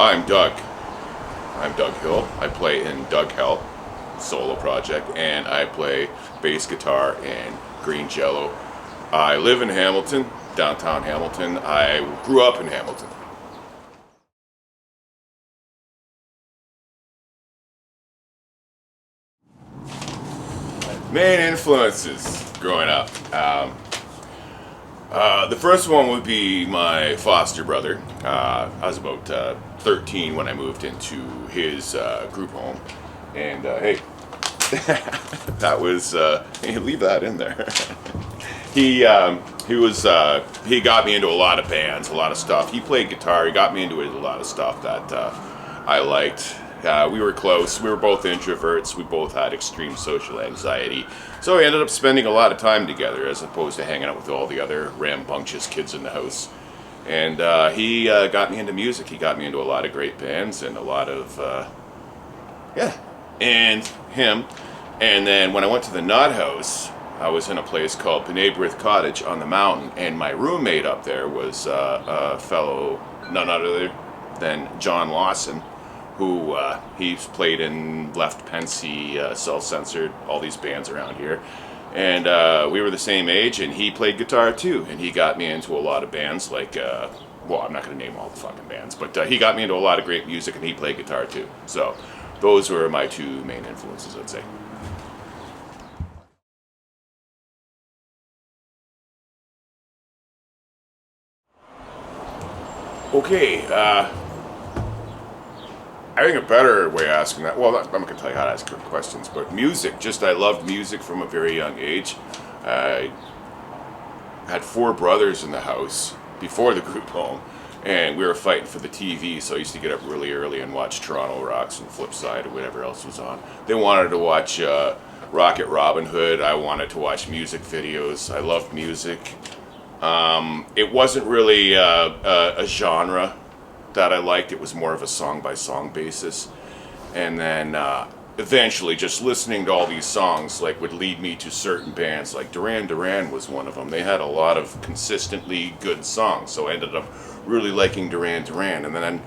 I'm Doug. I'm Doug Hill. I play in Doug Hell solo project, and I play bass guitar and green Jellÿ. I live in Hamilton, downtown Hamilton. I grew up in Hamilton. Main influences growing up. The first one would be my foster brother. I was about 13 when I moved into his group home, and hey, that was hey, leave that in there. he got me into a lot of bands, a lot of stuff. He played guitar. He got me into a lot of stuff that I liked. We were close. We were both introverts. We both had extreme social anxiety. So we ended up spending a lot of time together as opposed to hanging out with all the other rambunctious kids in the house. And he got me into music. He got me into a lot of great bands and a lot of, and him. And then when I went to the Nut House, I was in a place called Reniewick Cottage on the mountain. And my roommate up there was a fellow, none other than John Lawson, who he's played in Left Pensy, Self Censored, all these bands around here. And we were the same age, and he played guitar too. And he got me into a lot of bands like, well, I'm not going to name all the fucking bands, but he got me into a lot of great music, and he played guitar too. So those were my two main influences, I'd say. Okay, I think a better way of asking that, well, I'm not going to tell you how to ask questions, but music, I loved music from a very young age. I had four brothers in the house before the group home, and we were fighting for the TV, so I used to get up really early and watch Toronto Rocks and Flipside or whatever else was on. They wanted to watch Rocket Robin Hood. I wanted to watch music videos. I loved music. It wasn't really a genre that I liked. It was more of a song-by-song basis. And then eventually just listening to all these songs would lead me to certain bands. Like Duran Duran was one of them. They had a lot of consistently good songs, so I ended up really liking Duran Duran. And then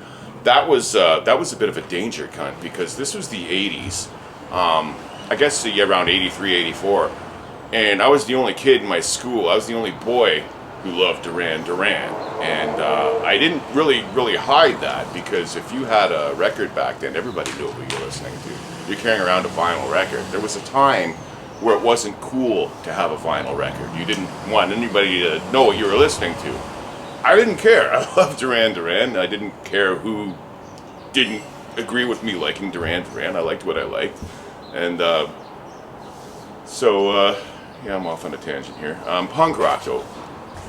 that was a bit of a danger cunt, because this was the 80s. I guess around 83, 84. And I was the only kid in my school. I was the only boy who loved Duran Duran, and I didn't really hide that, because if you had a record back then, everybody knew who you were listening to. You're carrying around a vinyl record. There was a time where it wasn't cool to have a vinyl record. You didn't want anybody to know what you were listening to. I didn't care. I loved Duran Duran. I didn't care who didn't agree with me liking Duran Duran. I liked what I liked, and yeah, I'm off on a tangent here. Punk rock though.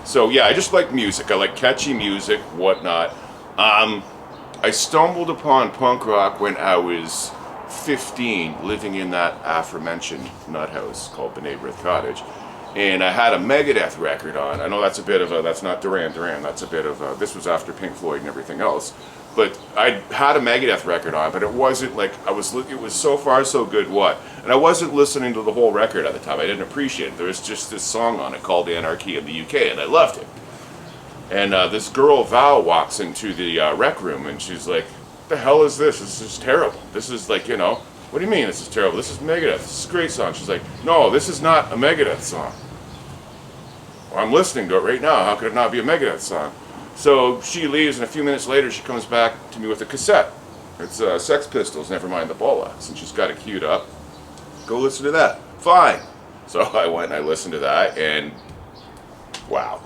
So yeah, I just like music. I like catchy music, whatnot. I stumbled upon punk rock when I was 15, living in that aforementioned nut house called Reniewick Cottage, and I had a Megadeth record on. I know that's that's not Duran Duran. That's a bit of this was after Pink Floyd and everything else. But I had a Megadeth record on, but it wasn't like it was so far so good what? And I wasn't listening to the whole record at the time. I didn't appreciate it. There was just this song on it called Anarchy in the UK, and I loved it. And this girl, Val, walks into the rec room, and she's like, "What the hell is this? This is terrible. This is what do you mean this is terrible? This is Megadeth. This is a great song." She's like, "No, this is not a Megadeth song." "Well, I'm listening to it right now. How could it not be a Megadeth song?" So she leaves, and a few minutes later she comes back to me with a cassette. It's Sex Pistols, Nevermind the Bollocks, and she's got it queued up. "Go listen to that." Fine. So I went and I listened to that, and wow,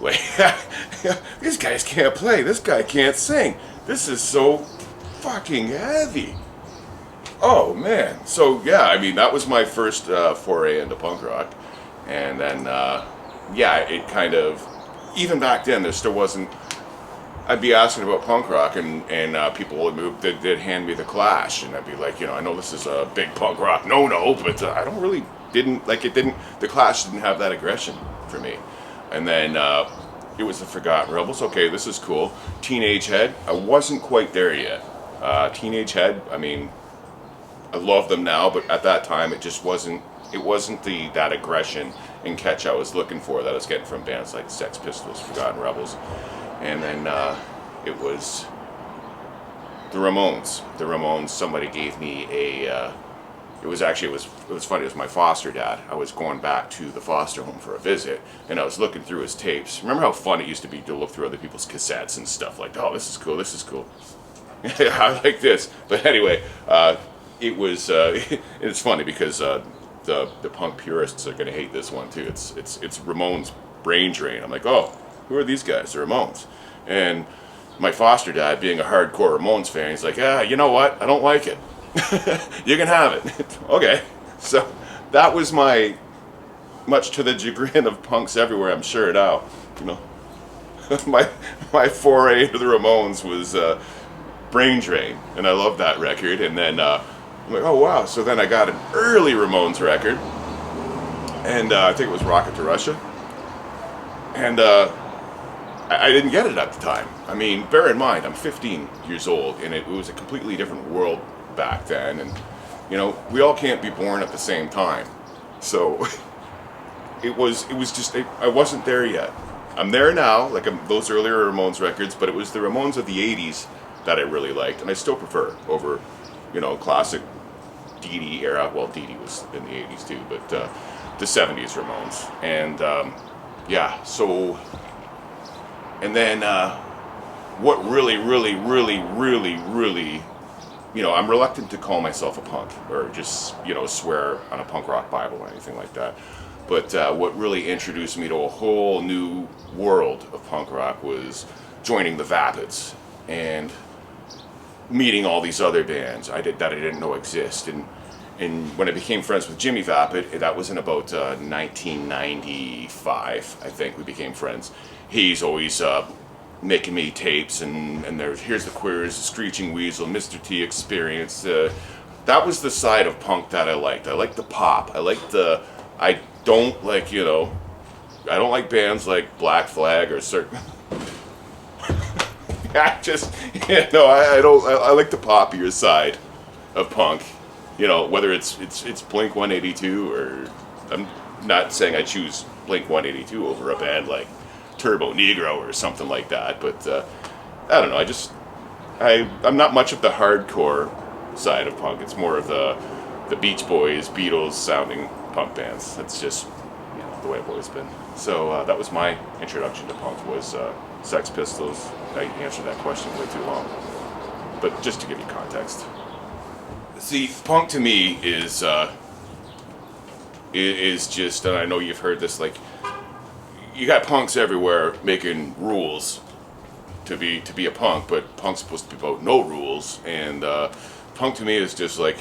these guys can't play. This guy can't sing. This is so fucking heavy. Oh man. So yeah, I mean that was my first foray into punk rock, and then yeah, it kind of, even back then there still wasn't. I'd be asking about punk rock, and people would they'd hand me the Clash, and I'd be like, I know this is a big punk rock, no, but I don't really the Clash didn't have that aggression for me. And then it was the Forgotten Rebels. Okay, this is cool. Teenage Head, I wasn't quite there yet. Teenage Head, I mean, I love them now, but at that time it just wasn't. It wasn't that aggression and catch I was looking for that I was getting from bands like Sex Pistols, Forgotten Rebels. And then it was The Ramones. The Ramones. Somebody gave me a. It was funny. It was my foster dad. I was going back to the foster home for a visit, and I was looking through his tapes. Remember how fun it used to be to look through other people's cassettes and stuff like, oh, this is cool. This is cool. I like this. But anyway, it was. It's funny because the punk purists are gonna hate this one too. It's Ramones Brain Drain. I'm like, oh, who are these guys? The Ramones. And my foster dad, being a hardcore Ramones fan, he's like, you know what? I don't like it. You can have it. Okay. So that was my, much to the chagrin of punks everywhere, I'm sure now, you know, my foray into the Ramones was Brain Drain, and I love that record. And then I'm like, oh wow. So then I got an early Ramones record, and I think it was Rocket to Russia, and I didn't get it at the time. I mean, bear in mind, I'm 15 years old, and it was a completely different world back then, and you know, we all can't be born at the same time. So it was just, I wasn't there yet. I'm there now, like those earlier Ramones records, but it was the Ramones of the 80s that I really liked, and I still prefer over, you know, classic Dee Dee era. Well, Dee Dee was in the 80s too, but the 70s Ramones. And yeah, so, and then what really, you know, I'm reluctant to call myself a punk or just, you know, swear on a punk rock Bible or anything like that. But what really introduced me to a whole new world of punk rock was joining the Vapids and meeting all these other bands that I didn't know exist. And when I became friends with Jimmy Vapid, that was in about 1995, I think we became friends. He's always making me tapes, and here's the Queers, the Screeching Weasel, Mr. T Experience. That was the side of punk that I liked. I liked the pop. I don't like, you know, I don't like bands like Black Flag or certain. I just, you know, I don't. I like the poppier side of punk. You know, whether it's Blink 182 or, I'm not saying I choose Blink 182 over a band like Turbo Negro or something like that, but I don't know. I'm not much of the hardcore side of punk. It's more of the Beach Boys, Beatles sounding punk bands. That's just, you know, the way I've always been. So that was my introduction to punk, was Sex Pistols. I answered that question way too long, but just to give you context. See, punk to me is just, and I know you've heard this, like, you got punks everywhere making rules to be a punk, but punk's supposed to be about no rules. And punk to me is just like,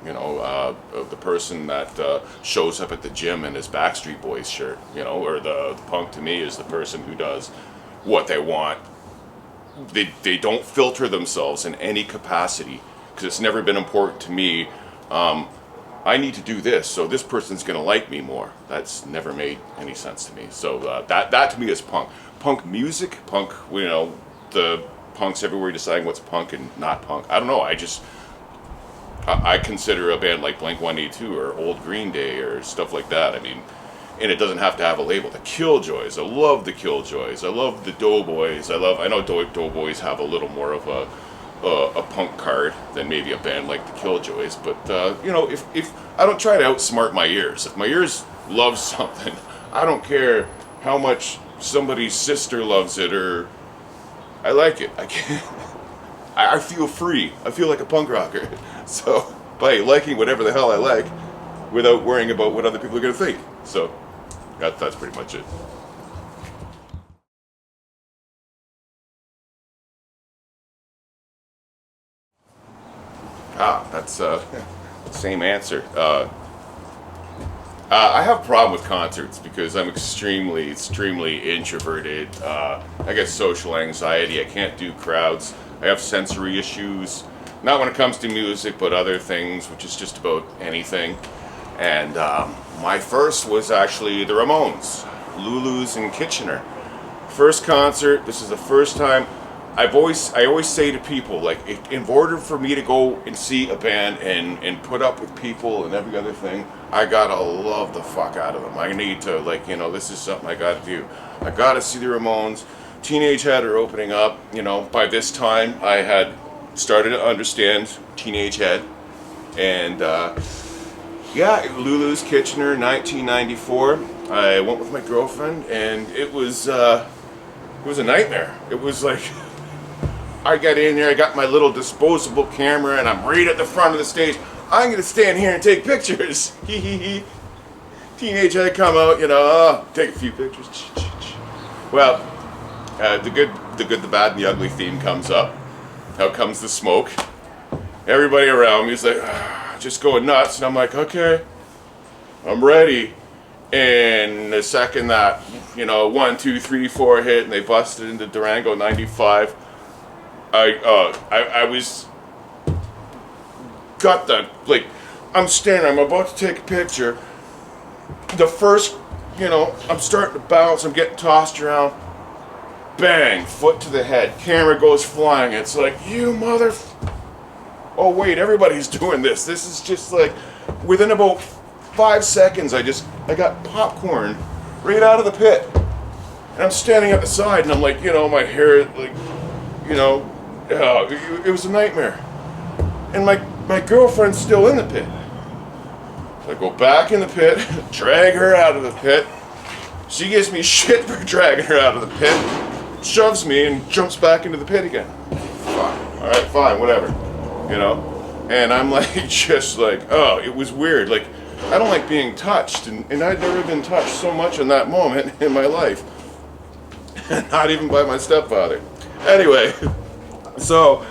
you know, the person that shows up at the gym in his Backstreet Boys shirt, you know, or the punk to me is the person who does what they want. They don't filter themselves in any capacity, because it's never been important to me. I need to do this, so this person's going to like me more. That's never made any sense to me. So that to me is punk. Punk music, punk, you know, the punks everywhere deciding what's punk and not punk. I don't know, I consider a band like Blink 182 or Old Green Day or stuff like that. I mean, and it doesn't have to have a label. The Killjoys, I love the Killjoys. I love the Doughboys. I know Doughboys have a little more of a punk card than maybe a band like the Killjoys, but you know, if I don't try to outsmart my ears. If my ears love something, I don't care how much somebody's sister loves it, or I like it. I can't. I feel free. I feel like a punk rocker. So by liking whatever the hell I like, without worrying about what other people are going to think. So that's pretty much it. That's same answer. I have a problem with concerts because I'm extremely introverted. I get social anxiety. I can't do crowds. I have sensory issues. Not when it comes to music, but other things, which is just about anything. And my first was actually the Ramones, Lulu's in Kitchener. First concert. This is the first time. I always say to people, like, in order for me to go and see a band and put up with people and every other thing, I gotta love the fuck out of them. I need to, like, you know, this is something I gotta do. I gotta see the Ramones. Teenage Head are opening up. You know, by this time I had started to understand teenage head. And yeah, Lulu's Kitchener, 1994. I went with my girlfriend, and it was a nightmare. It was like, I got in there, I got my little disposable camera, and I'm right at the front of the stage. I'm gonna stand here and take pictures. Hee hee hee. Teenage head come out, take a few pictures. Well, the good, the bad, and the ugly theme comes up. Out comes the smoke. Everybody around me is like, just going nuts, and I'm like, okay, I'm ready. And the second that, 1, 2, 3, 4 hit, and they busted into Durango 95, I was got the, like, I'm standing, I'm about to take a picture. The first, I'm starting to bounce, I'm getting tossed around. Bang, foot to the head, camera goes flying. It's like, oh wait, everybody's doing this. This is just like, within about 5 seconds, I got popcorn right out of the pit. And I'm standing at the side, and I'm like, my hair, like, it was a nightmare. And my girlfriend's still in the pit. So I go back in the pit, drag her out of the pit. She gives me shit for dragging her out of the pit, shoves me, and jumps back into the pit again. Fine. All right, fine, whatever. And I'm like, just like, oh, it was weird. Like, I don't like being touched, and I'd never been touched so much in that moment in my life. Not even by my stepfather. Anyway, so,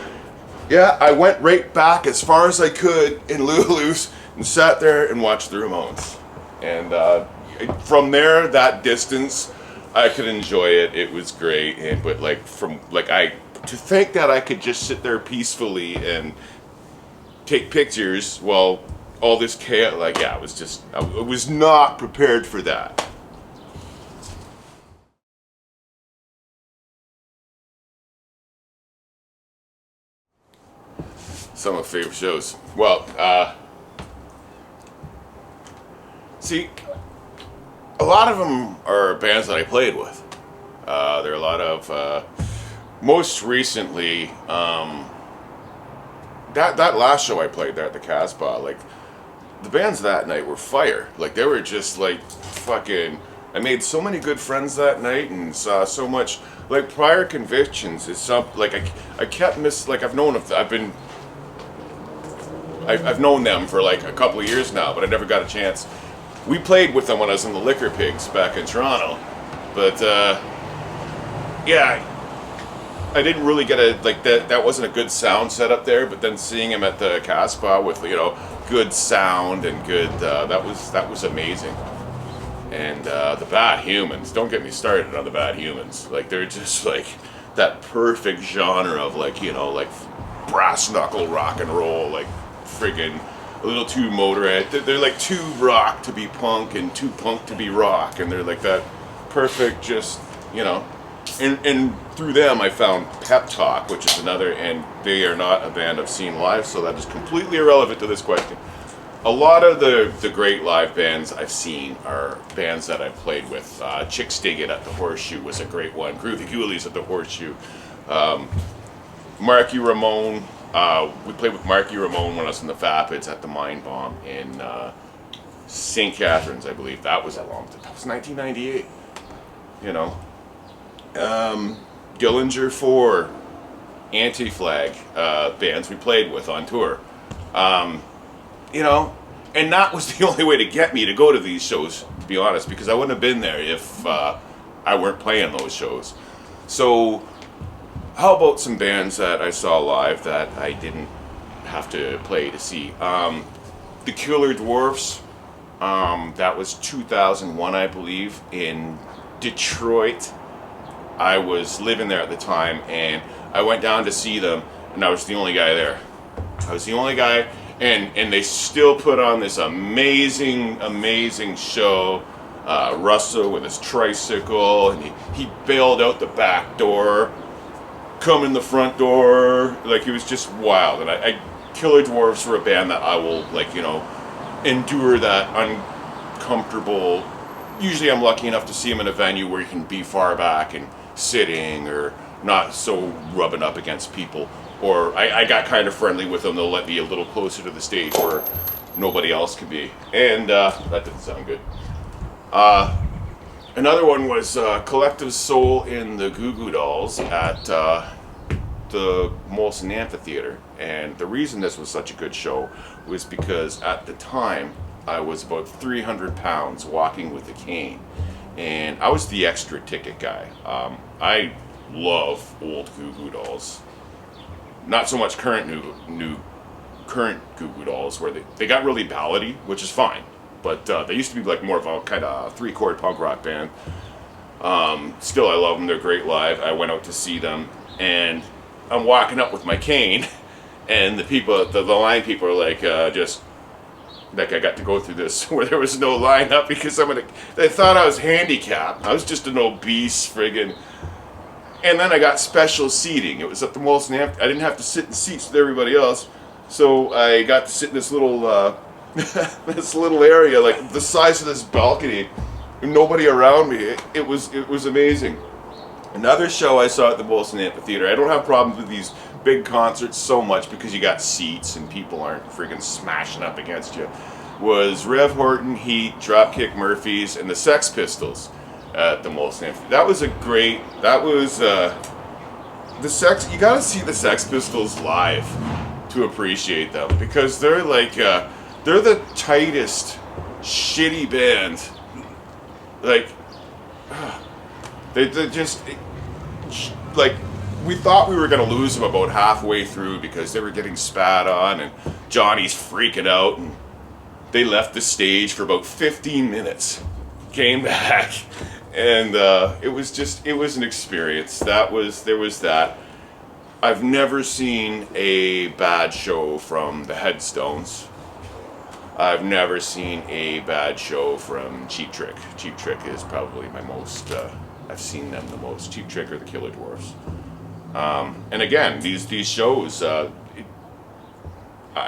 yeah, I went right back as far as I could in Lulu's and sat there and watched the Ramones. And from there, that distance, I could enjoy it. It was great. But to think that I could just sit there peacefully and take pictures while all this chaos, it was just, I was not prepared for that. Some of my favorite shows. Well, see, a lot of them are bands that I played with. There are a lot of, most recently, that last show I played there at the Casbah, like, the bands that night were fire. Like, they were just like fucking, I made so many good friends that night and saw so much, like, Prior Convictions is something, like, I kept I've known I've known them for like a couple of years now, but I never got a chance. We played with them when I was in the Liquor Pigs back in Toronto, but yeah, I didn't really get that wasn't a good sound set up there, but then seeing him at the Casbah with, good sound and good, that was amazing. And the Bad Humans, don't get me started on the Bad Humans. Like, they're just like that perfect genre of like brass knuckle rock and roll, like friggin' a little too Motorhead. They're like too rock to be punk and too punk to be rock, and they're like that perfect, just, and through them I found Pep Talk, which is another, and they are not a band I've seen live, so that is completely irrelevant to this question. A lot of the great live bands I've seen are bands that I've played with. Chick Stiggett at the Horseshoe was a great one. Groovy Ghoulies at the Horseshoe. Marky Ramone. We played with Marky Ramone when I was in the Fapids at the Mind Bomb in St. Catharines, I believe. That was a long time. That was 1998. Dillinger 4, Anti-Flag bands we played with on tour. And that was the only way to get me to go to these shows, to be honest, because I wouldn't have been there if I weren't playing those shows. So, how about some bands that I saw live that I didn't have to play to see? The Killer Dwarfs, that was 2001, I believe, in Detroit. I was living there at the time, and I went down to see them, and I was the only guy there. I was the only guy, and they still put on this amazing show. Russell with his tricycle, and he bailed out the back door, come in the front door, like, it was just wild. And Killer Dwarfs were a band that I will, endure that uncomfortable. Usually I'm lucky enough to see them in a venue where you can be far back and sitting or not so rubbing up against people. or I got kind of friendly with them. They'll let me a little closer to the stage where nobody else could be. And that didn't sound good. Another one was Collective Soul in the Goo Goo Dolls at the Molson Amphitheater. And the reason this was such a good show was because at the time I was about 300 pounds walking with a cane. And I was the extra ticket guy. I love old Goo Goo Dolls. Not so much current current Goo Goo Dolls, where they got really ballady, which is fine. But they used to be like more of a kind of 3-chord punk rock band. Still, I love them. They're great live. I went out to see them, and I'm walking up with my cane, and the people, the line people are like, just like I got to go through this where there was no line up because they thought I was handicapped. I was just an obese friggin'. And then I got special seating. It was at the Molson Amp. I didn't have to sit in seats with everybody else, so I got to sit in this little this little area, like the size of this balcony, and nobody around me. It was amazing. Another show I saw at the Molson Amphitheater. I don't have problems with these big concerts so much because you got seats and people aren't freaking smashing up against you. Was Rev Horton, Heat, Dropkick Murphys, and the Sex Pistols at the Molson Amphitheater. That was the Sex. You got to see the Sex Pistols live to appreciate them, because they're like they're the tightest shitty band. Like they just like, we thought we were going to lose them about halfway through because they were getting spat on and Johnny's freaking out, and they left the stage for about 15 minutes, came back, and it was an experience. There was that. I've never seen a bad show from the Headstones. I've never seen a bad show from Cheap Trick. Cheap Trick is probably my most, I've seen them the most. Cheap Trick or the Killer Dwarfs. And again, these shows, I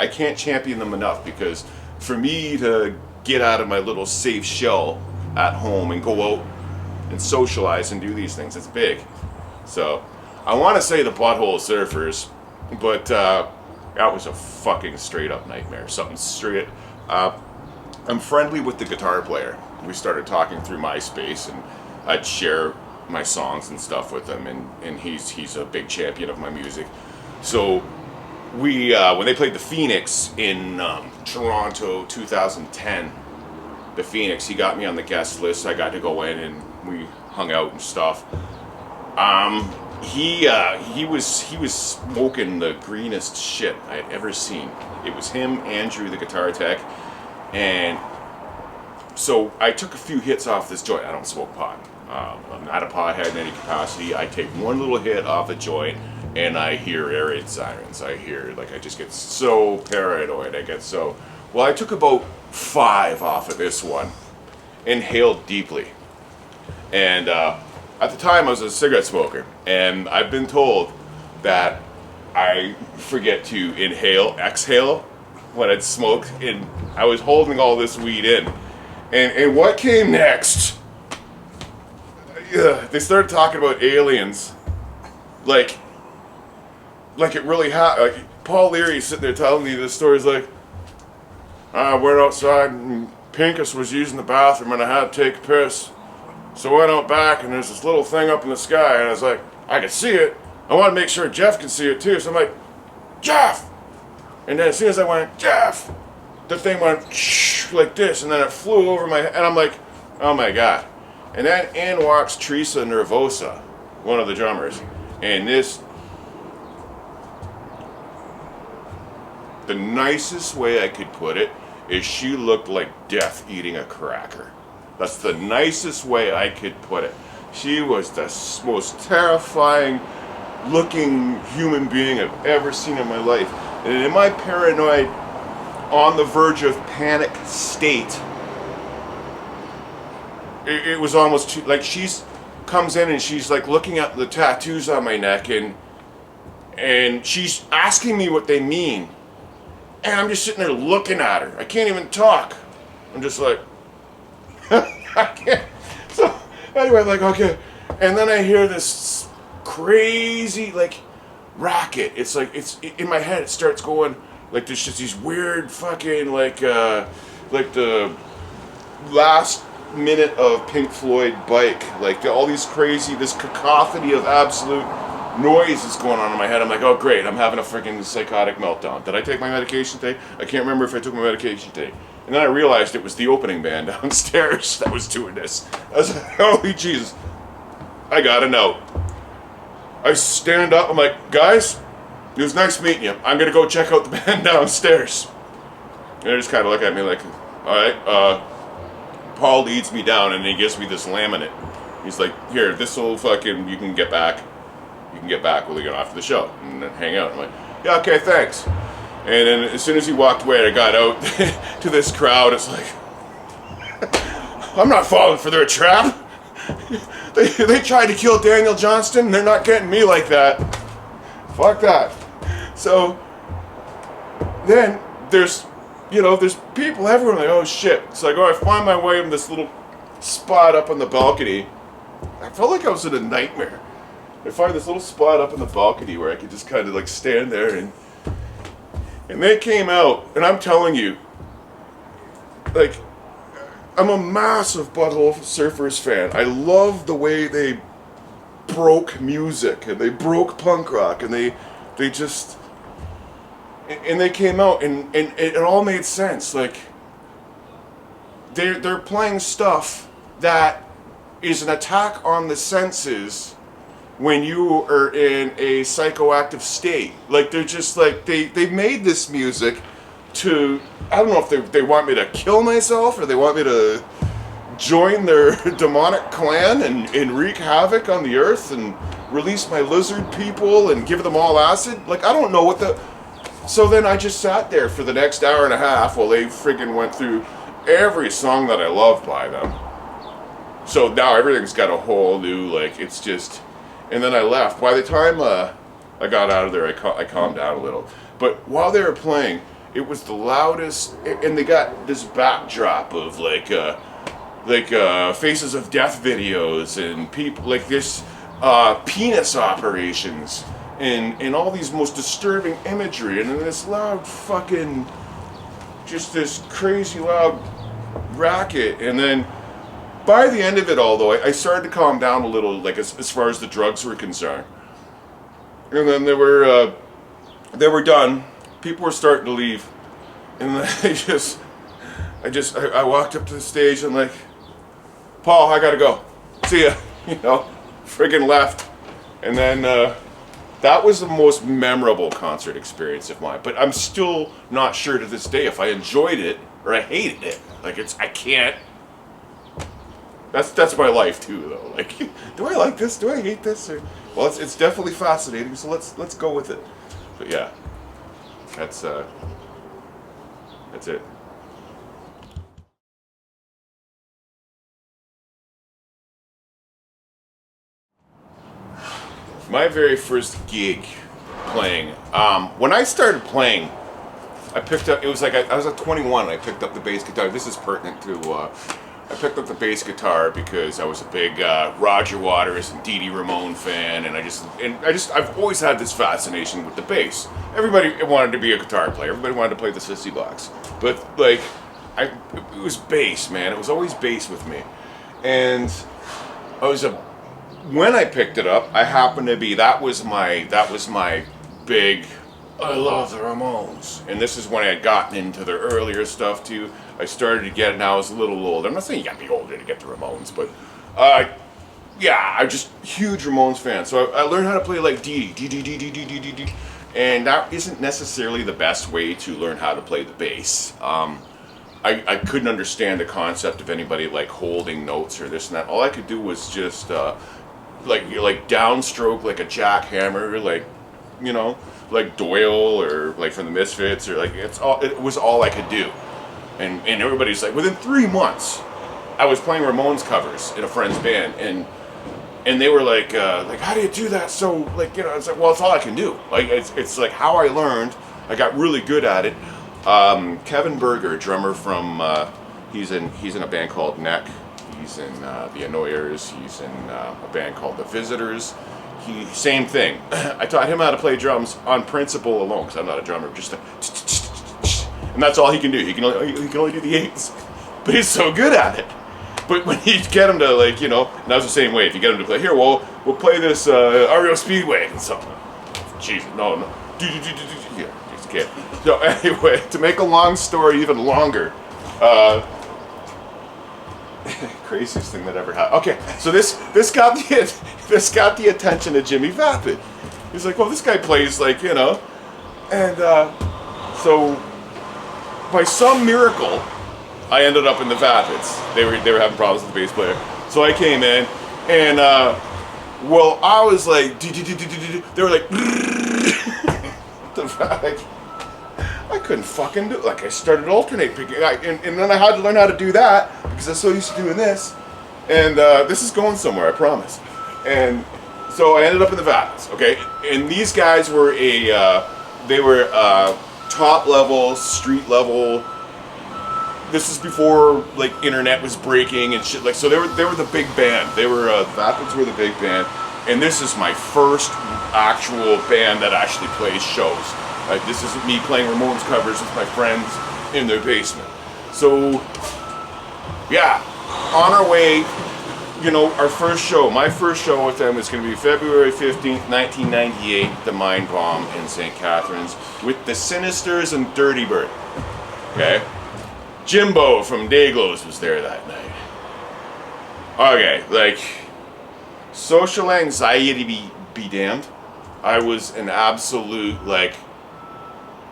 can't champion them enough, because for me to get out of my little safe shell at home and go out and socialize and do these things, it's big. So I want to say the Butthole Surfers, but that was a fucking straight up nightmare. Something straight. I'm friendly with the guitar player. We started talking through MySpace, and I'd share my songs and stuff with him, and he's a big champion of my music. So we when they played the Phoenix in Toronto 2010, the Phoenix, he got me on the guest list. I got to go in and we hung out and stuff. He was smoking the greenest shit I had ever seen. It was him, Andrew, the guitar tech, and so I took a few hits off this joint. I don't smoke pot. I'm not a pothead in any capacity. I take one little hit off a joint, and I hear air raid sirens. I just get so paranoid. I took about 5 off of this one, inhaled deeply, and at the time I was a cigarette smoker, and I've been told that I forget to exhale when I'd smoked, and I was holding all this weed in. And what came next? They started talking about aliens, like it really happened. Like Paul Leary's sitting there telling me this story. He's like, I went outside and Pincus was using the bathroom and I had to take a piss. So I went out back and there's this little thing up in the sky, and I was like, I can see it. I want to make sure Jeff can see it too. So I'm like, Jeff! And then as soon as I went, Jeff! The thing went like this, and then it flew over my head, and I'm like, oh my God. And then in walks Teresa Nervosa, one of the drummers. And the nicest way I could put it is she looked like death eating a cracker. That's the nicest way I could put it. She was the most terrifying looking human being I've ever seen in my life. And in my paranoid, on the verge of panic state, it was almost too, like comes in and she's like looking at the tattoos on my neck, and she's asking me what they mean. And I'm just sitting there looking at her. I can't even talk. I'm just like, I can't. So anyway, like, okay. And then I hear this crazy, like, racket. It's like, in my head, it starts going, like, there's just these weird fucking, like the last minute of Pink Floyd Bike, like all these crazy, this cacophony of absolute noise is going on in my head. I'm like, oh great, I'm having a freaking psychotic meltdown. Did I take my medication today? I can't remember if I took my medication today. And then I realized it was the opening band downstairs that was doing this. I was like, holy Jesus, I gotta know. I stand up, I'm like, guys, it was nice meeting you. I'm gonna go check out the band downstairs. And they just kind of look at me like, all right, Paul leads me down and he gives me this laminate. He's like, here, this'll fucking, you can get back. You can get back when we get off the show and then hang out. I'm like, yeah, okay, thanks. And then as soon as he walked away, I got out to this crowd. It's like, I'm not falling for their trap. They tried to kill Daniel Johnston, and they're not getting me like that. Fuck that. So then there's people everywhere like, oh shit. It's like, oh, I find my way in this little spot up on the balcony. I felt like I was in a nightmare. I find this little spot up on the balcony where I could just kind of like stand there and they came out, and I'm telling you, like, I'm a massive Butthole Surfers fan. I love the way they broke music and they broke punk rock and they just, and they came out and it all made sense. Like, they're playing stuff that is an attack on the senses when you are in a psychoactive state. Like, they're just like, they made this music to, I don't know if they want me to kill myself or they want me to join their demonic clan and wreak havoc on the earth and release my lizard people and give them all acid. Like, I don't know what the... So then I just sat there for the next hour and a half while they friggin' went through every song that I loved by them. So now everything's got a whole new, like, it's just... And then I left. By the time I got out of there, I calmed down a little. But while they were playing, it was the loudest, and they got this backdrop of like Faces of Death videos and people like this penis operations and all these most disturbing imagery, and then this loud fucking, just this crazy loud racket. And then by the end of it all, though, I started to calm down a little, like as far as the drugs were concerned. And then they were done. People were starting to leave, and then I walked up to the stage and like, Paul, I gotta go. See ya. Friggin' left. And then that was the most memorable concert experience of mine. But I'm still not sure to this day if I enjoyed it or I hated it. Like, I can't. That's my life too, though. Like, do I like this? Do I hate this? Well, it's definitely fascinating. So let's go with it. But yeah, that's it. My very first gig playing. When I started playing, I picked up. It was like I was at 21. I picked up the bass guitar. This is pertinent to. I picked up the bass guitar because I was a big Roger Waters and Dee Dee Ramone fan, and I've always had this fascination with the bass. Everybody wanted to be a guitar player. Everybody wanted to play the sissy box, but like, it was bass, man. It was always bass with me, and when I picked it up, I happened to be that was my big. I love the Ramones, and this is when I had gotten into their earlier stuff too. I started to get it, and I was a little older. I'm not saying you gotta be older to get the Ramones, but yeah, I'm just huge Ramones fan. So I learned how to play like Dee Dee, and that isn't necessarily the best way to learn how to play the bass. I couldn't understand the concept of anybody like holding notes or this and that. All I could do was just like downstroke like a jackhammer, like Doyle or like from the Misfits, or like it was all I could do. And everybody's like, within 3 months, I was playing Ramones covers in a friend's band, and they were like, how do you do that? So it's like, well, it's all I can do. Like it's like how I learned. I got really good at it. Kevin Berger, drummer from, he's in a band called Neck. He's in the Annoyers. He's in a band called The Visitors. he same thing. I taught him how to play drums on principle alone, because I'm not a drummer. Just and that's all he can do. He can only do the eights, but he's so good at it. But when you get him to, like, you know, and that was the same way. If you get him to play, here, we'll play this REO Speedway and something. Jesus, no. Yeah, just kidding. So anyway, to make a long story even longer, craziest thing that ever happened. Okay, so this got the attention of Jimmy Vapid. He's like, well, this guy plays, like, you know, and so by some miracle, I ended up in the Vapids. They were having problems with the bass player, so I came in, and well, I was like, they were like, I couldn't fucking do it. Like, I started alternate picking, and then I had to learn how to do that because I'm so used to doing this, and this is going somewhere, I promise. And so I ended up in the Vapids, okay, and these guys were top level, street level. This is before, like, internet was breaking and shit. Like, so they were the big band. They were Vapids were the big band, and this is my first actual band that actually plays shows. This isn't me playing Ramones covers with my friends in their basement. So, yeah, on our way. You know, my first show with them is going to be February 15th, 1998, the Mind Bomb in St. Catharines, with the Sinisters and Dirty Bird. Okay? Jimbo from Dayglows was there that night. Okay, like, social anxiety be damned. I was an absolute, like,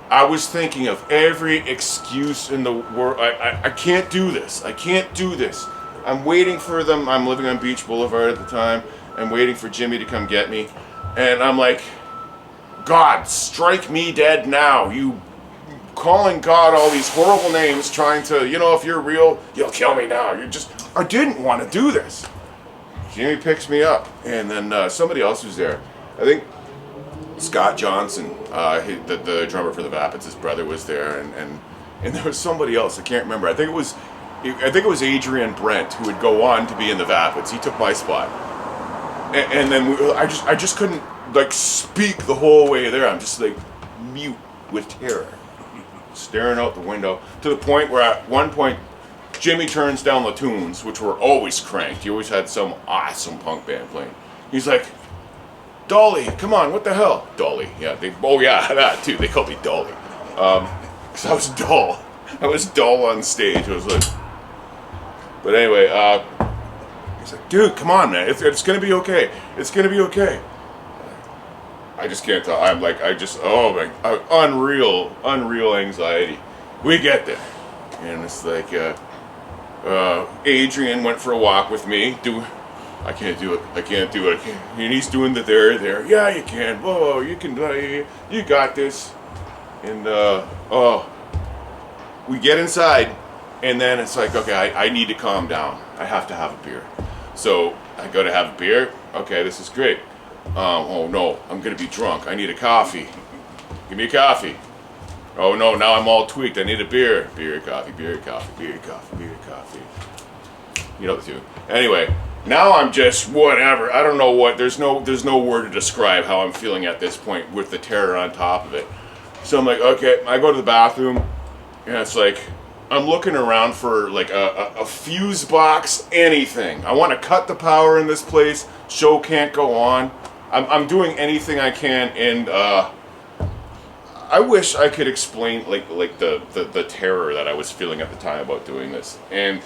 I was thinking of every excuse in the world. I can't do this. I can't do this. I'm waiting for them. I'm living on Beach Boulevard at the time. I'm waiting for Jimmy to come get me. And I'm like, God, strike me dead now. You calling God all these horrible names, trying to, you know, if you're real, you'll kill me now. I didn't want to do this. Jimmy picks me up. And then somebody else was there. I think Scott Johnson, the drummer for the Vapids, his brother was there. And there was somebody else. I can't remember. I think it was Adrian Brent, who would go on to be in the Vapids. He took my spot, and then I just couldn't, like, speak the whole way there. I'm just, like, mute with terror, staring out the window, to the point where at one point Jimmy turns down the tunes, which were always cranked. He always had some awesome punk band playing. He's like, Dolly, come on, what the hell? Dolly, yeah, that too. They called me Dolly, because I was dull. I was dull on stage. I was like. But anyway, he's like, dude, come on, man. It's going to be okay. It's going to be okay. I just can't tell. I'm like, oh my, unreal anxiety. We get there. And it's like, Adrian went for a walk with me. I can't do it. And he's doing the there. Yeah, you can. Whoa, you can. You got this. And, we get inside. And then it's like, okay, I need to calm down. I have to have a beer. So I go to have a beer. Okay, this is great. Oh no, I'm gonna be drunk. I need a coffee. Give me a coffee. Oh no, now I'm all tweaked. I need a beer. Beer, coffee, beer, coffee, beer, coffee, beer, coffee. You know the tune. Anyway, now I'm just whatever. I don't know what. There's no word to describe how I'm feeling at this point with the terror on top of it. So I'm like, okay, I go to the bathroom, and it's like, I'm looking around for, like, a fuse box, anything. I want to cut the power in this place. Show can't go on. I'm doing anything I can, and I wish I could explain, like the terror that I was feeling at the time about doing this. And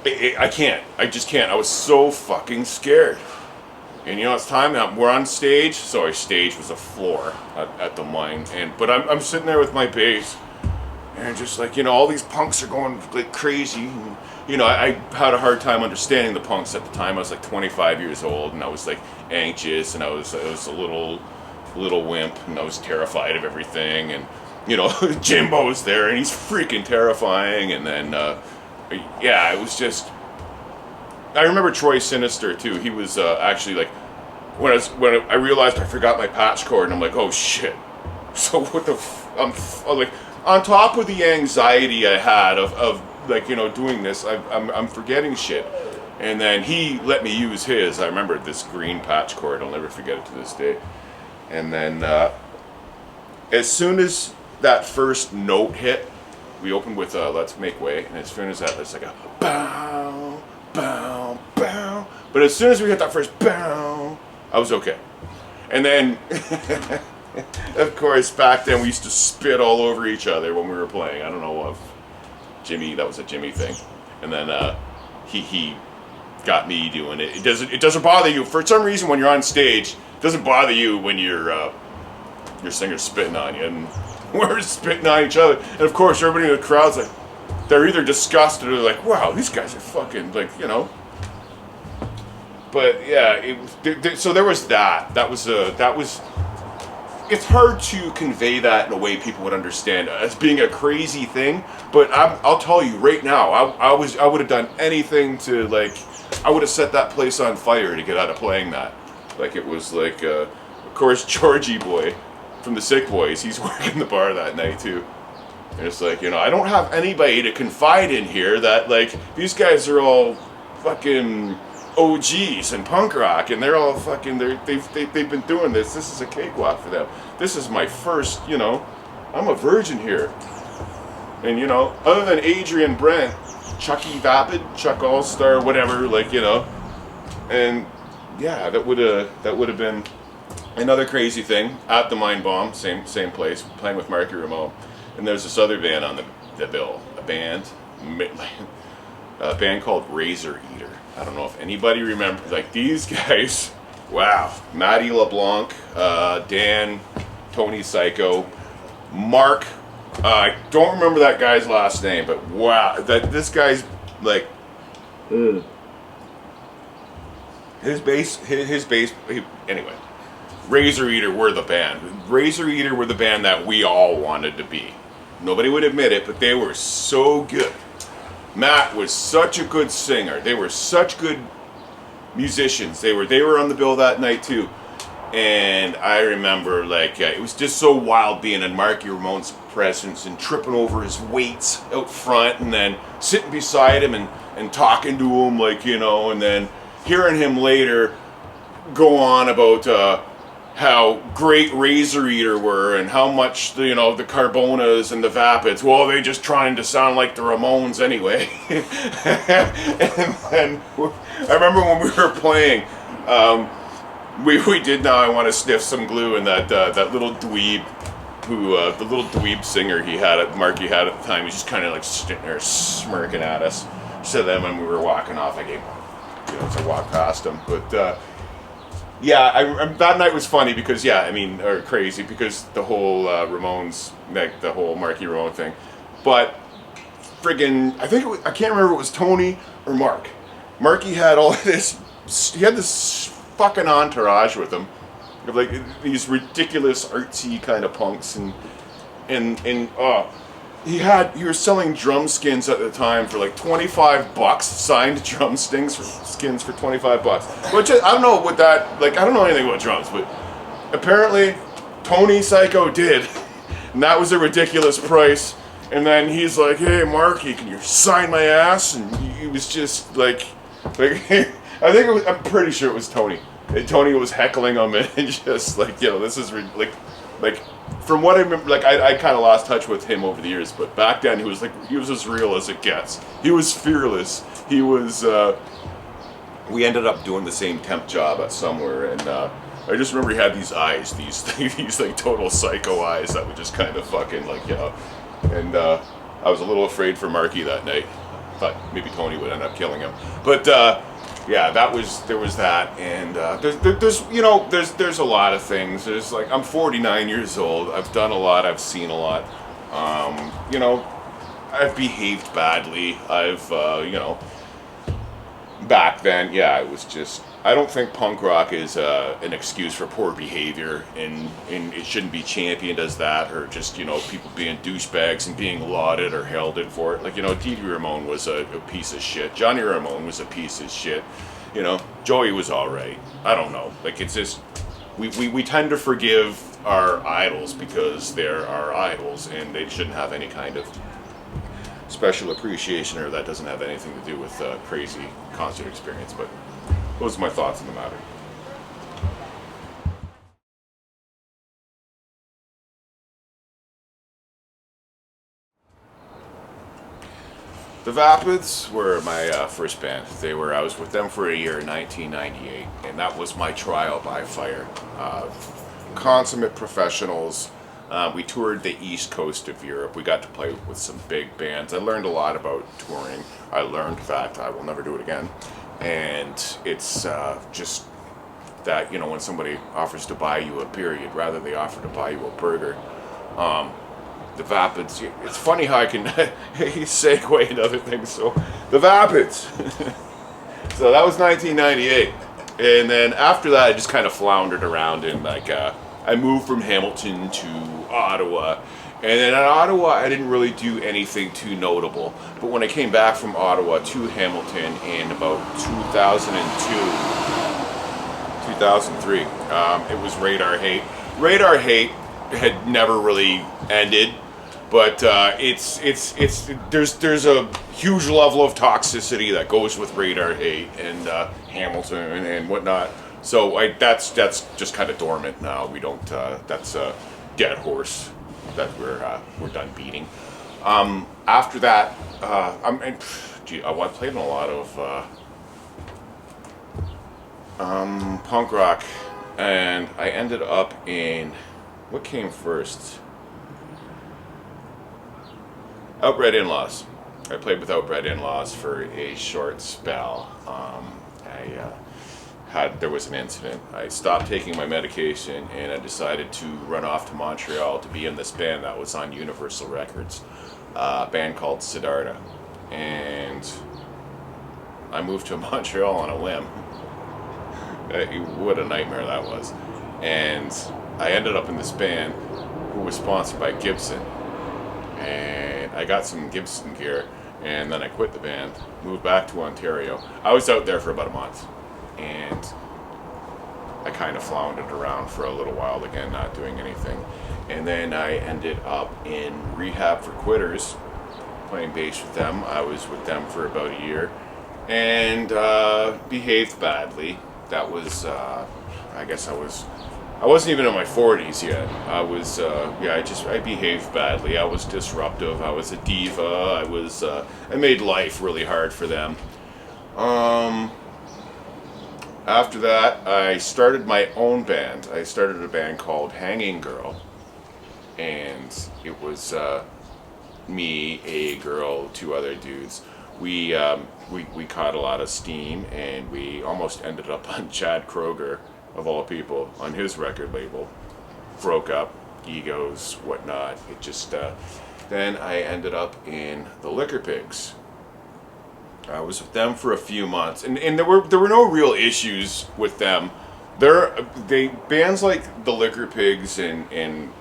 I can't. I just can't. I was so fucking scared. And you know, it's time now. We're on stage. Sorry, stage was a floor at the mine. But I'm sitting there with my bass. And just like, you know, all these punks are going like crazy. And, you know, I had a hard time understanding the punks at the time. I was like 25 years old, and I was like anxious, and I was a little wimp, and I was terrified of everything. And, you know, Jimbo was there, and he's freaking terrifying. And then, yeah, it was just. I remember Troy Sinister too. He was actually like, when I realized I forgot my patch cord, and I'm like, oh shit. So what the? I'm like. On top of the anxiety I had of like, you know, doing this, I'm forgetting shit. And then he let me use his. I remember this green patch cord. I'll never forget it to this day. And then as soon as that first note hit, we opened with Let's Make Way. And as soon as that, it's like a bow, bow, bow. But as soon as we hit that first bow, I was okay. And then, of course, back then we used to spit all over each other when we were playing. I don't know if Jimmy, that was a Jimmy thing. And then he got me doing it. It doesn't bother you for some reason when you're on stage. It doesn't bother you when your singer's spitting on you, and we're spitting on each other. And of course, everybody in the crowd's like, they're either disgusted or like, wow, these guys are fucking like, you know. But yeah, so there was that. That was. It's hard to convey that in a way people would understand as being a crazy thing. But I'll tell you right now, I would have done anything to like. I would have set that place on fire to get out of playing that. Like it was like, of course, Georgie boy from the Sick Boys, he's working the bar that night too. And it's like, you know, I don't have anybody to confide in here that like, these guys are all fucking OGs in punk rock and they're all fucking, they've been doing this. This is a cakewalk for them. This is my first, you know, I'm a virgin here. And you know, other than Adrian Brent, Chucky Vapid, Chuck All-Star, whatever, like, you know, and yeah, that would have been another crazy thing at the Mind Bomb, same place, playing with Marky Ramone, and there's this other band on the bill, a band called Razor Eater. I don't know if anybody remembers, like these guys, wow, Matty LeBlanc, Dan, Tony Psycho, Mark. I don't remember that guy's last name, but wow, this guy's like his bass. Anyway, Razor Eater were the band. Razor Eater were the band that we all wanted to be. Nobody would admit it, but they were so good. Matt was such a good singer. They were such good musicians. They were on the bill that night too. And I remember, like, it was just so wild being in Marky Ramone's presence and tripping over his weights out front and then sitting beside him and talking to him, like, you know, and then hearing him later go on about how great Razor Eater were and how much, you know, the Carbonas and the Vapids, well, they just trying to sound like the Ramones anyway. And then I remember when we were playing, we did Now I Want to Sniff Some Glue, and that little dweeb who, the little dweeb singer Marky had at the time, he was just kind of like sitting there smirking at us. So then when we were walking off, I gave him, you know, to walk past him. But yeah, that night was funny because, yeah, I mean, or crazy because the whole Ramones, like the whole Marky Ramone thing. But friggin', I can't remember if it was Tony or Mark. Marky had all this, he had this fucking entourage with him, like these ridiculous artsy kind of punks, and he was selling drum skins at the time for like $25, signed drum skins for $25, which I don't know what that, like, I don't know anything about drums, but apparently Tony Psycho did, and that was a ridiculous price. And then he's like, hey Marky, can you sign my ass? And he was just like I'm pretty sure it was Tony. And Tony was heckling him and just like, you know, this is like from what I remember, like I kind of lost touch with him over the years, but back then he was as real as it gets. He was fearless. He was. We ended up doing the same temp job at somewhere, and I just remember he had these eyes, these like total psycho eyes that would just kind of fucking like, you know. And I was a little afraid for Marky that night. Thought maybe Tony would end up killing him, but. Yeah, there was that, and there's a lot of things. There's like, I'm 49 years old. I've done a lot. I've seen a lot. You know, I've behaved badly. I've back then, yeah, it was just. I don't think punk rock is an excuse for poor behavior, and it shouldn't be championed as that, or just, you know, people being douchebags and being lauded or heralded for it. Like, you know, Dee Dee Ramone was a piece of shit. Johnny Ramone was a piece of shit. You know, Joey was all right. I don't know. Like, it's just, we tend to forgive our idols because they're our idols, and they shouldn't have any kind of special appreciation, or that doesn't have anything to do with crazy concert experience. But those are my thoughts on the matter. The Vapids were my first band. I was with them for a year in 1998, and that was my trial by fire. Consummate professionals. We toured the east coast of Europe. We got to play with some big bands. I learned a lot about touring. I learned that I will never do it again. And it's just that, when somebody offers to buy you a beer, you'd rather they offer to buy you a burger. The Vapids, it's funny how I can segue into other things. So, the Vapids. So that was 1998. And then after that, I just kind of floundered around in I moved from Hamilton to Ottawa. And then in Ottawa, I didn't really do anything too notable. But when I came back from Ottawa to Hamilton in about 2002, 2003, it was Radar Hate. Radar Hate had never really ended. But there's a huge level of toxicity that goes with Radar Hate and Hamilton and whatnot. So that's just kind of dormant now. We don't. That's a dead horse that we're done beating. After that, I played in a lot of punk rock, and I ended up in what came first. Outbred In-Laws. I played with Outbred In-Laws for a short spell. There was an incident. I stopped taking my medication and I decided to run off to Montreal to be in this band that was on Universal Records, a band called Siddhartha. And I moved to Montreal on a whim. What a nightmare that was. And I ended up in this band who was sponsored by Gibson. And I got some Gibson gear, and then I quit the band, moved back to Ontario. I was out there for about a month, and I kind of floundered around for a little while again, not doing anything. And then I ended up in Rehab for Quitters, playing bass with them. I was with them for about a year, and behaved badly. That was, I guess I wasn't even in my 40s yet. I behaved badly. I was disruptive. I was a diva. I made life really hard for them. After that, I started my own band. I started a band called Hanging Girl, and it was me, a girl, two other dudes. We caught a lot of steam, and we almost ended up on Chad Kroeger, of all people, on his record label. Broke up, egos, whatnot. It just, then I ended up in the Liquor Pigs. I was with them for a few months, and there were no real issues with them. Bands like the Liquor Pigs and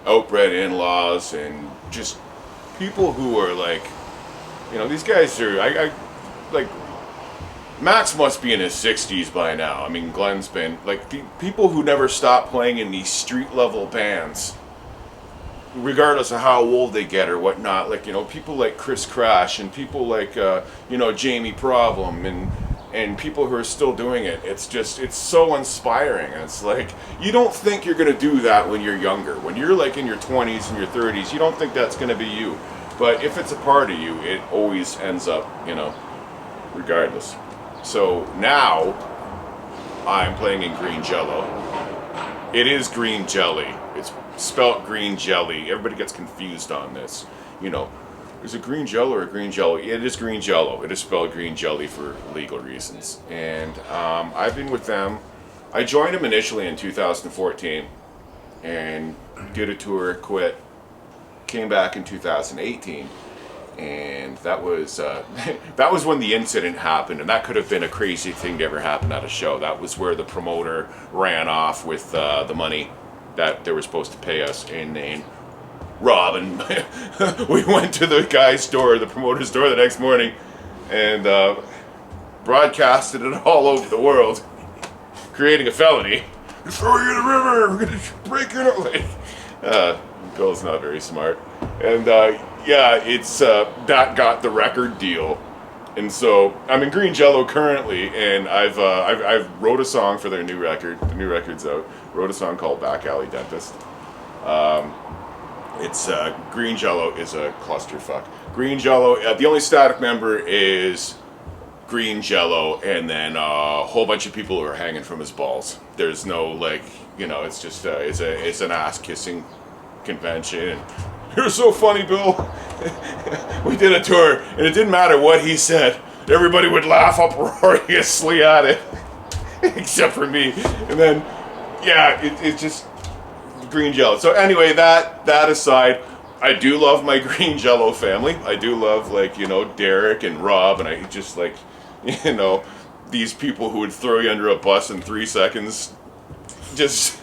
Outbred In-Laws and just people who are like, these guys are, Max must be in his 60s by now. I mean, Glenn's been, the people who never stop playing in these street-level bands, regardless of how old they get or whatnot, people like Chris Crash and people like, Jamie Problem and people who are still doing it. It's so inspiring. And it's you don't think you're going to do that when you're younger. When you're, in your 20s and your 30s, you don't think that's going to be you. But if it's a part of you, it always ends up, regardless. So now I'm playing in Green Jello. It is Green Jellÿ. It's spelt Green Jellÿ. Everybody gets confused on this. Is it Green Jello or Green Jellÿ? It is Green Jello. It is spelled Green Jellÿ for legal reasons. And I've been with them. I joined them initially in 2014 and did a tour, quit, came back in 2018. And that was that was when the incident happened, and that could have been a crazy thing to ever happen at a show. That was where the promoter ran off with the money that they were supposed to pay us, and Rob and we went to the guy's store, the promoter's store, the next morning, and broadcasted it all over the world, creating a felony. Throw you in the river. We're gonna break your nose. Bill's not very smart, and yeah, it's that got the record deal. And so I'm in Green Jellÿ currently, and I've wrote a song for their new record. The new record's out. Wrote a song called Back Alley Dentist. It's Green Jellÿ is a clusterfuck. Green Jellÿ. The only static member is Green Jellÿ, and then a whole bunch of people who are hanging from his balls. There's no like, it's just it's an ass kissing convention. And you're so funny, Bill. We did a tour, and it didn't matter what he said. Everybody would laugh uproariously at it, except for me. And then, yeah, it's just Green Jellÿ. So anyway, that aside, I do love my Green Jellÿ family. I do love, like, Derek and Rob, and I just, like, these people who would throw you under a bus in 3 seconds. Just,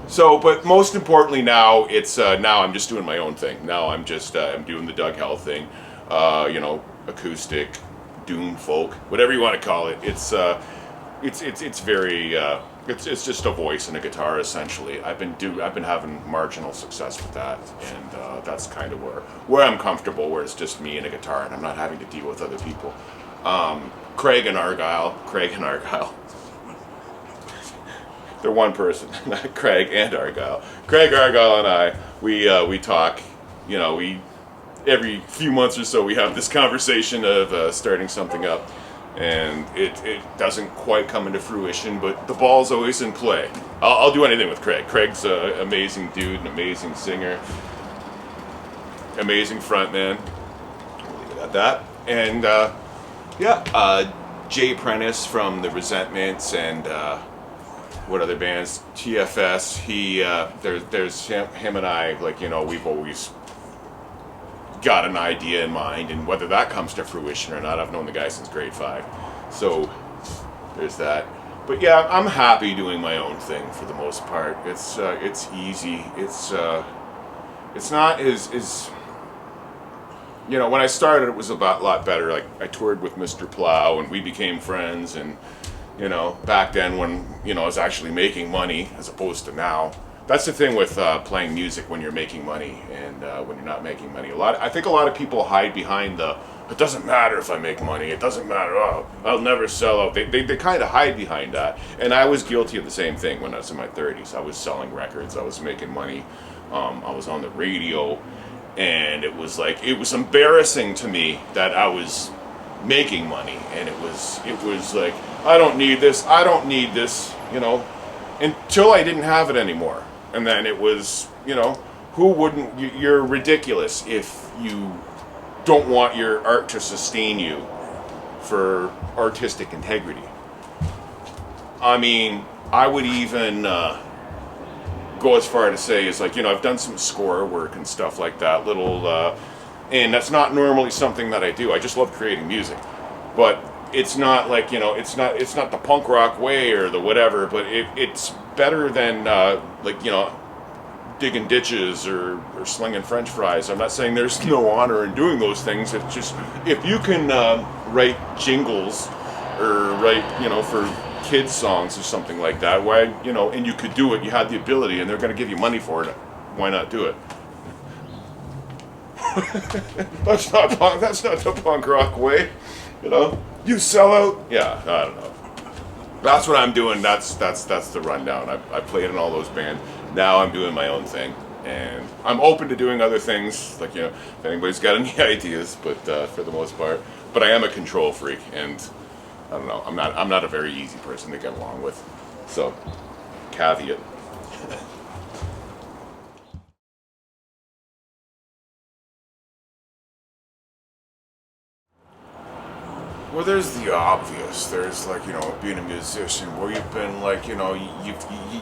So, but most importantly now, it's now I'm just doing my own thing. Now I'm just I'm doing the Doug Hell thing, acoustic, doom folk, whatever you want to call it. It's very it's just a voice and a guitar essentially. I've been having marginal success with that, and that's kind of where I'm comfortable, where it's just me and a guitar, and I'm not having to deal with other people. Craig and Argyle. They're one person, Craig and Argyle. Craig, Argyle, and I, we talk. We every few months or so we have this conversation of starting something up, and it doesn't quite come into fruition, but the ball's always in play. I'll do anything with Craig. Craig's an amazing dude, an amazing singer, amazing frontman. We'll leave it at that. And Jay Prentice from the Resentments and. What other bands? TFS. There's him and I. Like, we've always got an idea in mind, and whether that comes to fruition or not, I've known the guy since grade 5. So there's that. But yeah, I'm happy doing my own thing for the most part. It's easy. It's not as when I started, it was a lot better. Like, I toured with Mr. Plow, and we became friends, and. Back then when, I was actually making money as opposed to now. That's the thing with playing music when you're making money and when you're not making money. I think a lot of people hide behind it doesn't matter if I make money, it doesn't matter, I'll never sell out. They kind of hide behind that. And I was guilty of the same thing when I was in my 30s. I was selling records, I was making money, I was on the radio, and it was embarrassing to me that I was making money, and it was like, I don't need this, until I didn't have it anymore. And then it was, who wouldn't, you're ridiculous if you don't want your art to sustain you for artistic integrity. I mean, I would even go as far to say is like, I've done some score work and stuff like that, and that's not normally something that I do. I just love creating music, but it's not like, it's not the punk rock way or the whatever, but it's better than digging ditches or slinging French fries. I'm not saying there's no honor in doing those things. It's just, if you can write jingles or write, for kids songs or something like that, why, and you could do it, you had the ability, and they're going to give you money for it, why not do it? That's not the punk rock way, You sell out. Yeah, I don't know. That's what I'm doing. That's the rundown. I played in all those bands. Now I'm doing my own thing, and I'm open to doing other things. Like, if anybody's got any ideas, but for the most part, but I am a control freak, and I don't know. I'm not a very easy person to get along with. So, caveat. Well, there's the obvious. There's being a musician, where you've been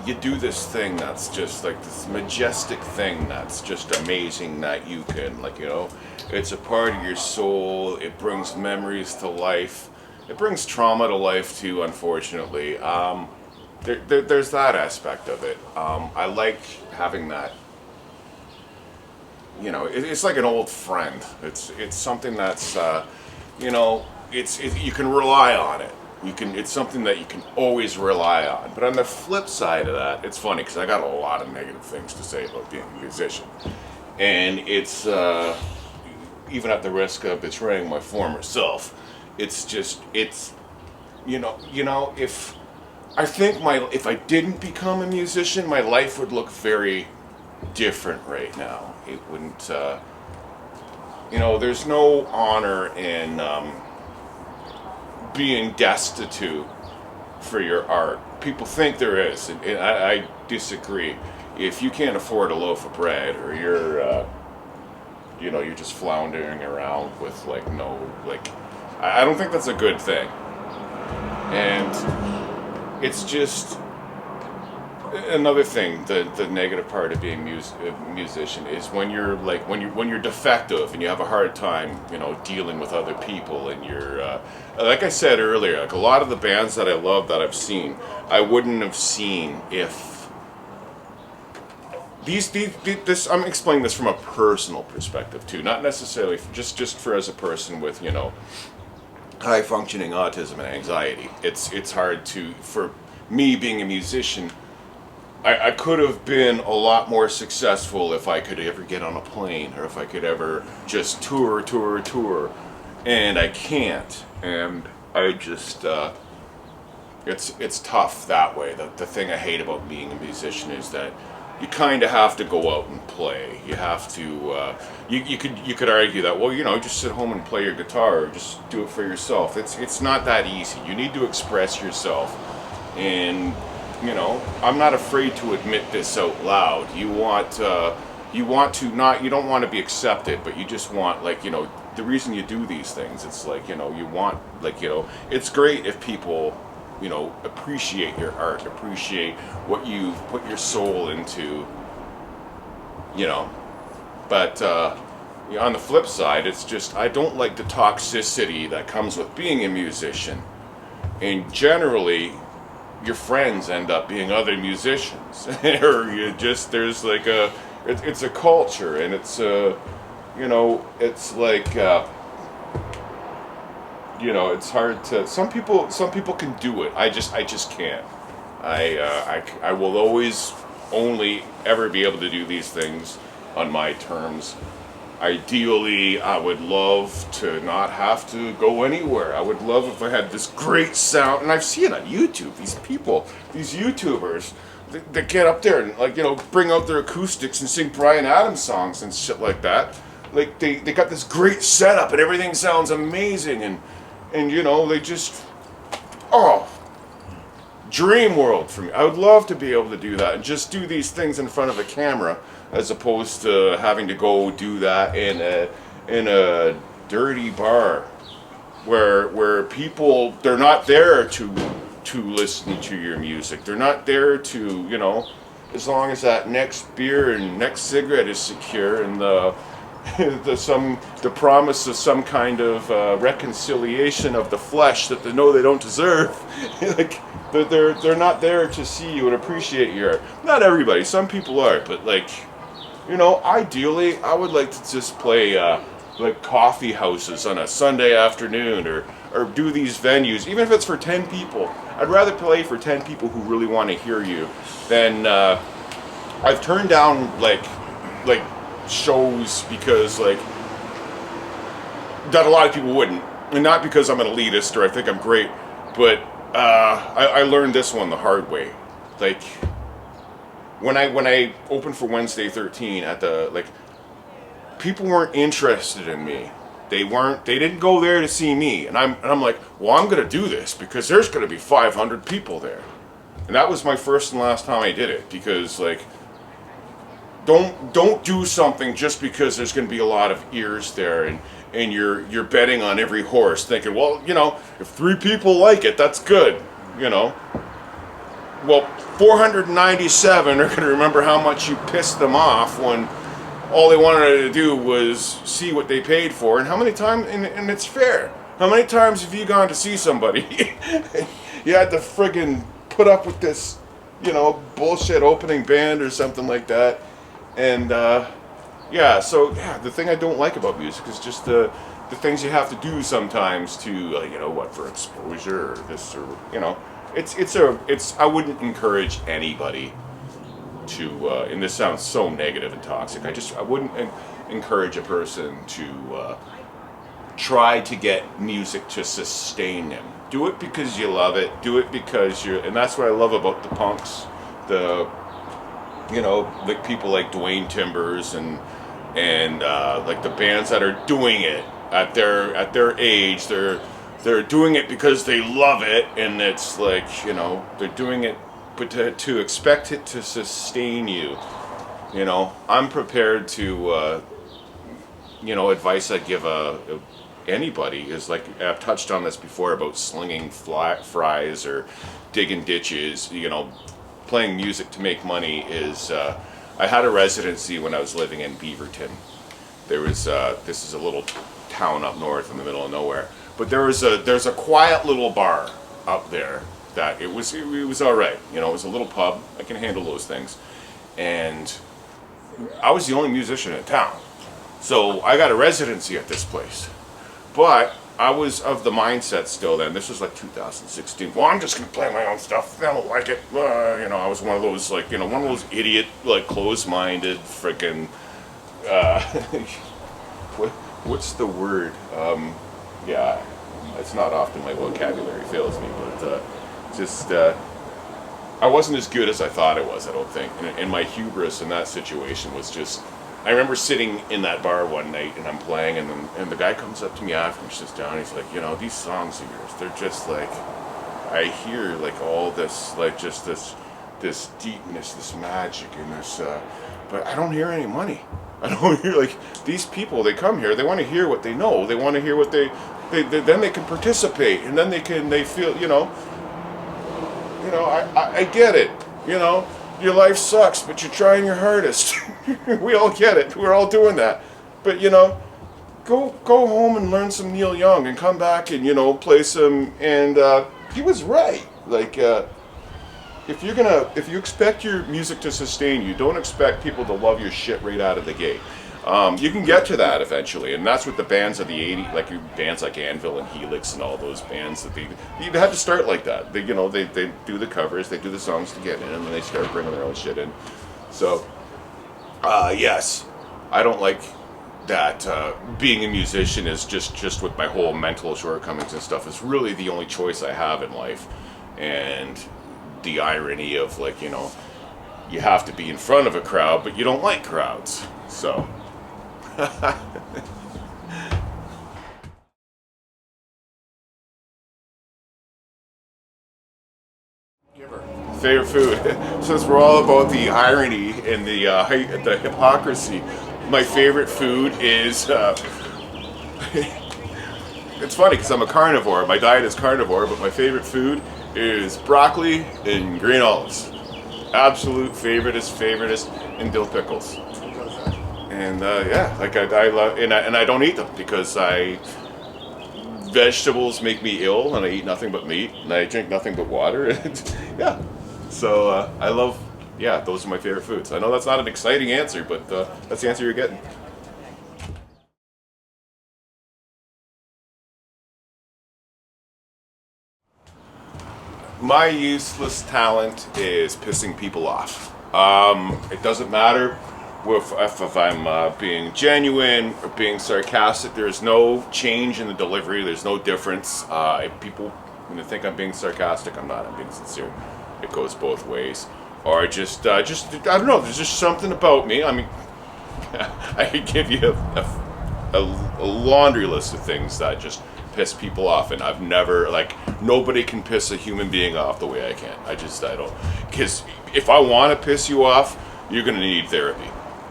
you do this thing that's just like this majestic thing that's just amazing, that you can it's a part of your soul. It brings memories to life. It brings trauma to life too, unfortunately. There's that aspect of it. I like having that. It's like an old friend. It's something that's you can rely on it. It's something that you can always rely on. But on the flip side of that, it's funny because I got a lot of negative things to say about being a musician, and it's even at the risk of betraying my former self. It's if I think if I didn't become a musician, my life would look very different right now. It wouldn't. There's no honor in being destitute for your art. People think there is, and I disagree. If you can't afford a loaf of bread, or you're just floundering around with I don't think that's a good thing. And it's just another thing. The negative part of being a musician is when you're defective and you have a hard time, dealing with other people, and you're like I said earlier, like a lot of the bands that I love that I've seen, I wouldn't have seen if this. I'm explaining this from a personal perspective too, not necessarily just for as a person with high functioning autism and anxiety. It's hard for me being a musician. I could have been a lot more successful if I could ever get on a plane, or if I could ever just tour, and I can't. And I just, it's tough that way. The thing I hate about being a musician is that you kind of have to go out and play. You have to, you could argue that, well, just sit home and play your guitar, or just do it for yourself. It's not that easy. You need to express yourself, and I'm not afraid to admit this out loud. You don't want to be accepted, but you just want, the reason you do these things, it's you want, it's great if people, appreciate your art, appreciate what you put your soul into, but, on the flip side, it's just, I don't like the toxicity that comes with being a musician, and generally, your friends end up being other musicians, or there's it's a culture, and it's it's hard to, some people can do it. I just can't. I will always only ever be able to do these things on my terms. Ideally, I would love to not have to go anywhere. I would love if I had this great sound, and I've seen it on YouTube. These YouTubers, that get up there and bring out their acoustics and sing Bryan Adams songs and shit like that. They got this great setup and everything sounds amazing, and they just dream world for me. I would love to be able to do that and just do these things in front of a camera, as opposed to having to go do that in a dirty bar where people, they're not there to listen to your music. They're not there to, as long as that next beer and next cigarette is secure, and the promise of some kind of reconciliation of the flesh that they know they don't deserve. They're not there to see you and appreciate your art. Not everybody. Some people are, but ideally, I would like to just play coffee houses on a Sunday afternoon, or do these venues, even if it's for 10 people. I'd rather play for 10 people who really want to hear you than I've turned down shows because that a lot of people wouldn't, and not because I'm an elitist or I think I'm great, but I learned this one the hard way. When I opened for Wednesday 13 at the people weren't interested in me. They didn't go there to see me, and I'm like, well, I'm gonna do this because there's gonna be 500 people there, and that was my first and last time I did it, because don't do something just because there's gonna be a lot of ears there, and you're betting on every horse, thinking, well, if 3 people like it, that's good, Well, 497 are going to remember how much you pissed them off when all they wanted to do was see what they paid for. And how many times, and it's fair, how many times have you gone to see somebody, you had to friggin' put up with this, bullshit opening band or something like that. And, the thing I don't like about music is just the the things you have to do sometimes to, you know, what, for exposure or this, or, you know, it's I wouldn't encourage anybody to, and this sounds so negative and toxic, I wouldn't encourage a person to try to get music to sustain them. Do it because you love it. Do it because and that's what I love about the punks, you know, like people like Dwayne Timbers and like the bands that are doing it at their age. They're doing it because they love it, and it's like, you know, they're doing it, but to expect it to sustain you, you know, I'm prepared to, you know, advice I give anybody is, like, I've touched on this before about slinging fries or digging ditches, you know, playing music to make money is, I had a residency when I was living in Beaverton. There was, this is a little town up north in the middle of nowhere, but there's a quiet little bar up there that it was all right. You know, it was a little pub. I can handle those things. And I was the only musician in town. So I got a residency at this place. But I was of the mindset still then, this was like 2016, well, I'm just going to play my own stuff, I don't like it. You know, I was one of those, like, you know, one of those idiot, like, closed-minded, freaking, what's the word? Yeah, it's not often my vocabulary fails me, but just, I wasn't as good as I thought I was, I don't think. And my hubris in that situation was just, I remember sitting in that bar one night and I'm playing, and the guy comes up to me after and sits down, and he's like, you know, these songs of yours, they're just like, I hear like all this, like just this deepness, this magic, and this, but I don't hear any money. I don't hear, like, these people, they come here, they want to hear what they know, they want to hear what they then they can participate, and then they feel, you know, I get it, you know, your life sucks, but you're trying your hardest. We all get it. We're all doing that. But, you know, go home and learn some Neil Young and come back and, you know, play some. And he was right. Like, if you expect your music to sustain you, don't expect people to love your shit right out of the gate. You can get to that eventually, and that's what the bands of the 80s, like bands like Anvil and Helix and all those bands, that you had to start like that. They, you know, they do the covers, they do the songs to get in, and then they start bringing their own shit in. So, yes, I don't like that being a musician is just with my whole mental shortcomings and stuff is really the only choice I have in life, and the irony of, like, you know, you have to be in front of a crowd, but you don't like crowds, so. Favorite food. Since we're all about the irony and the hypocrisy, my favorite food is. It's funny because I'm a carnivore. My diet is carnivore, but my favorite food is broccoli and green olives. Absolute favoriteest, and dill pickles. And yeah, like I love, and I don't eat them because vegetables make me ill, and I eat nothing but meat, and I drink nothing but water. And yeah, so I love, yeah, those are my favorite foods. I know that's not an exciting answer, but that's the answer you're getting. My useless talent is pissing people off. It doesn't matter if I'm being genuine or being sarcastic. There's no change in the delivery. There's no difference. If people, when they think I'm being sarcastic, I'm not. I'm being sincere. It goes both ways. Or just I don't know. There's just something about me. I mean, I could give you a laundry list of things that just piss people off, and I've never, like, nobody can piss a human being off the way I can. I don't, because if I want to piss you off, you're gonna need therapy.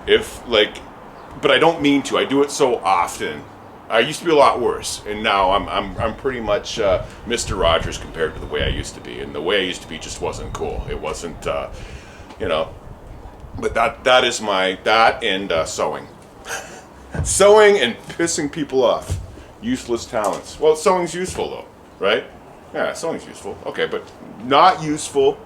But I don't mean to. I do it so often. I used to be a lot worse, and now I'm pretty much Mr. Rogers compared to the way I used to be, and the way I used to be just wasn't cool. It wasn't, you know. But that is that and sewing, sewing and pissing people off. Useless talents. Well, sewing's useful though, right? Yeah, sewing's useful. Okay, but not useful,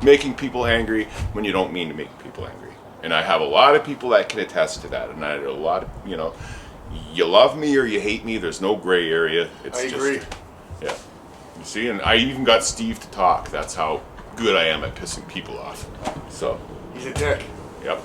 making people angry when you don't mean to make people angry. And I have a lot of people that can attest to that, and I have a lot of, you know, you love me or you hate me. There's no gray area. It's I agree. Yeah. You see, and I even got Steve to talk. That's how good I am at pissing people off. So. He's a dick. Yep.